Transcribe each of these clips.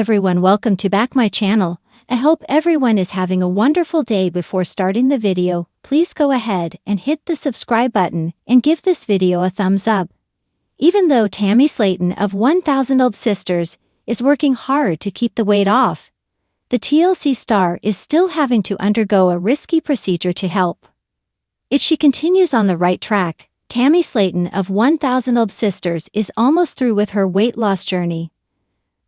everyone, welcome to back my channel. I hope everyone is having a wonderful day. Before starting the video, please go ahead and hit the subscribe button and give this video a thumbs up. Even though Tammy Slaton of 1000 Old Sisters is working hard to keep the weight off, the TLC star is still having to undergo a risky procedure to help. If she continues on the right track, Tammy Slaton of 1000 Old Sisters is almost through with her weight loss journey.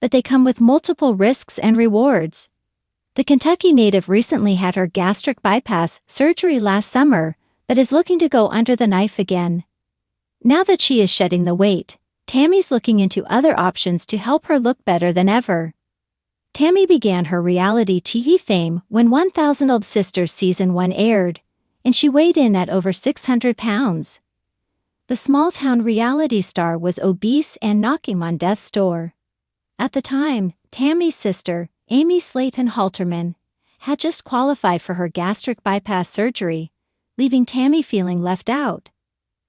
But they come with multiple risks and rewards. The Kentucky native recently had her gastric bypass surgery last summer, but is looking to go under the knife again. Now that she is shedding the weight, Tammy's looking into other options to help her look better than ever. Tammy began her reality TV fame when 1000 Old Sisters Season 1 aired, and she weighed in at over 600 pounds. The small-town reality star was obese and knocking on death's door. At the time, Tammy's sister, Amy Slaton Halterman, had just qualified for her gastric bypass surgery, leaving Tammy feeling left out.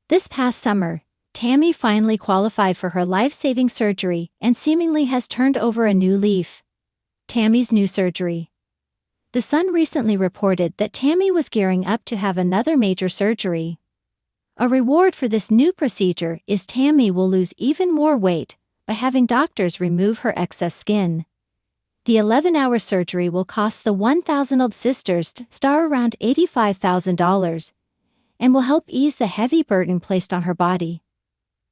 This past summer, Tammy finally qualified for her life-saving surgery and seemingly has turned over a new leaf. Tammy's new surgery. The Sun recently reported that Tammy was gearing up to have another major surgery. A reward for this new procedure is Tammy will lose even more weight by having doctors remove her excess skin. The 11-hour surgery will cost the 1000 Old Sisters star around $85,000 and will help ease the heavy burden placed on her body.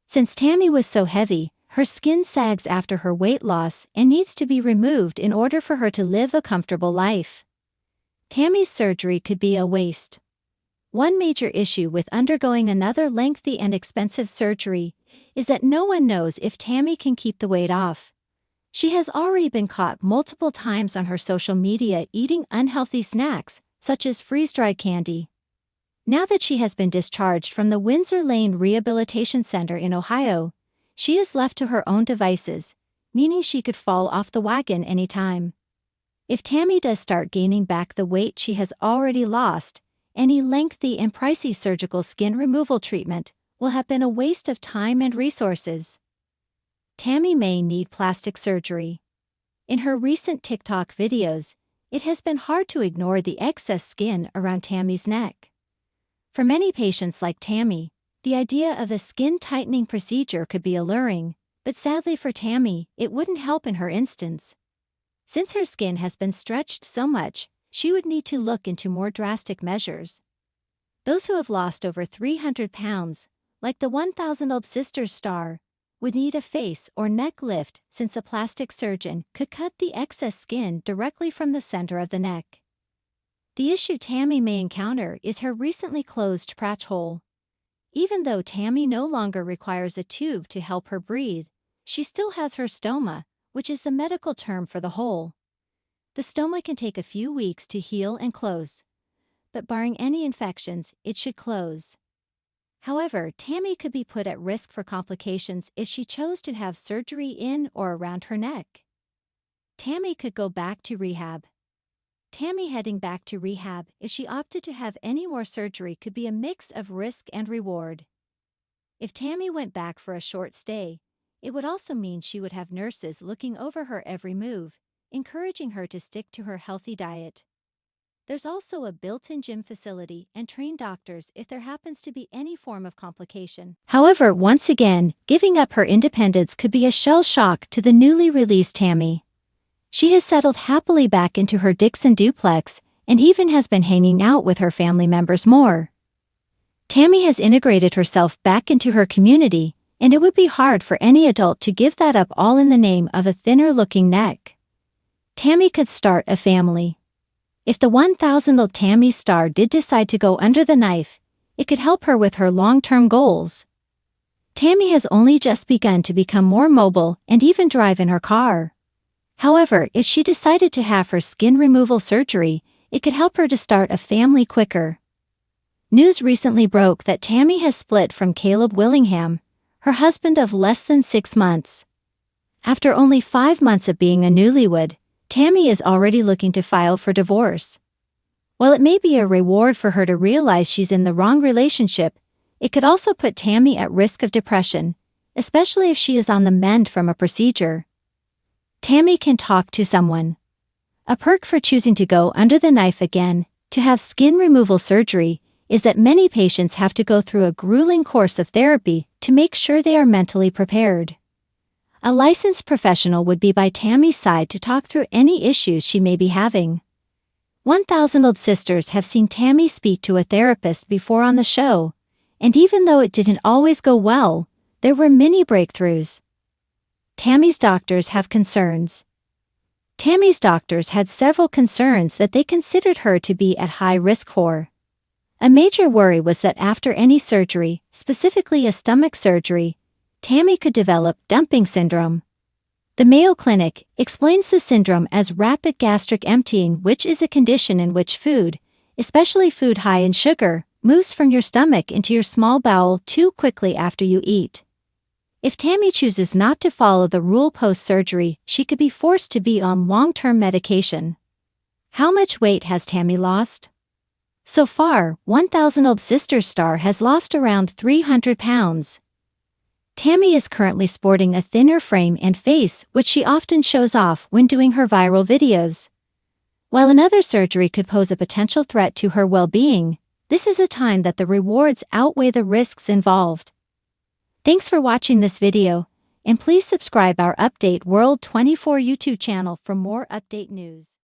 Since Tammy was so heavy, her skin sags after her weight loss and needs to be removed in order for her to live a comfortable life. Tammy's surgery could be a waste. One major issue with undergoing another lengthy and expensive surgery is that no one knows if Tammy can keep the weight off. She has already been caught multiple times on her social media eating unhealthy snacks, such as freeze-dried candy. Now that she has been discharged from the Windsor Lane Rehabilitation Center in Ohio, she is left to her own devices, meaning she could fall off the wagon anytime. If Tammy does start gaining back the weight she has already lost, any lengthy and pricey surgical skin removal treatment will have been a waste of time and resources. Tammy may need plastic surgery. In her recent TikTok videos, it has been hard to ignore the excess skin around Tammy's neck. For many patients like Tammy, the idea of a skin-tightening procedure could be alluring, but sadly for Tammy, it wouldn't help in her instance. Since her skin has been stretched so much, she would need to look into more drastic measures. Those who have lost over 300 pounds, like the 1000 Old Sisters star, would need a face or neck lift since a plastic surgeon could cut the excess skin directly from the center of the neck. The issue Tammy may encounter is her recently closed crotch hole. Even though Tammy no longer requires a tube to help her breathe, she still has her stoma, which is the medical term for the hole. The stoma can take a few weeks to heal and close, but barring any infections, it should close. However, Tammy could be put at risk for complications if she chose to have surgery in or around her neck. Tammy could go back to rehab. Tammy heading back to rehab if she opted to have any more surgery could be a mix of risk and reward. If Tammy went back for a short stay, it would also mean she would have nurses looking over her every move, encouraging her to stick to her healthy diet. There's also a built-in gym facility and trained doctors if there happens to be any form of complication. However, once again, giving up her independence could be a shell shock to the newly released Tammy. She has settled happily back into her Dixon duplex and even has been hanging out with her family members more. Tammy has integrated herself back into her community, and it would be hard for any adult to give that up all in the name of a thinner-looking neck. Tammy could start a family. If the 1000 Old Tammy star did decide to go under the knife, it could help her with her long-term goals. Tammy has only just begun to become more mobile and even drive in her car. However, if she decided to have her skin removal surgery, it could help her to start a family quicker. News recently broke that Tammy has split from Caleb Willingham, her husband of less than 6 months. After only 5 months of being a newlywed, Tammy is already looking to file for divorce. While it may be a reward for her to realize she's in the wrong relationship, it could also put Tammy at risk of depression, especially if she is on the mend from a procedure. Tammy can talk to someone. A perk for choosing to go under the knife again, to have skin removal surgery, is that many patients have to go through a grueling course of therapy to make sure they are mentally prepared. A licensed professional would be by Tammy's side to talk through any issues she may be having. 1,000 Old Sisters have seen Tammy speak to a therapist before on the show, and even though it didn't always go well, there were many breakthroughs. Tammy's doctors have concerns. Tammy's doctors had several concerns that they considered her to be at high risk for. A major worry was that after any surgery, specifically a stomach surgery, Tammy could develop dumping syndrome. The Mayo Clinic explains the syndrome as rapid gastric emptying, which is a condition in which food, especially food high in sugar, moves from your stomach into your small bowel too quickly after you eat. If Tammy chooses not to follow the rule post-surgery, she could be forced to be on long-term medication. How much weight has Tammy lost? So far, 1,000 Old Sisters star has lost around 300 pounds. Tammy is currently sporting a thinner frame and face, which she often shows off when doing her viral videos. While another surgery could pose a potential threat to her well-being, this is a time that the rewards outweigh the risks involved. Thanks for watching this video, and please subscribe our Update World 24 YouTube channel for more update news.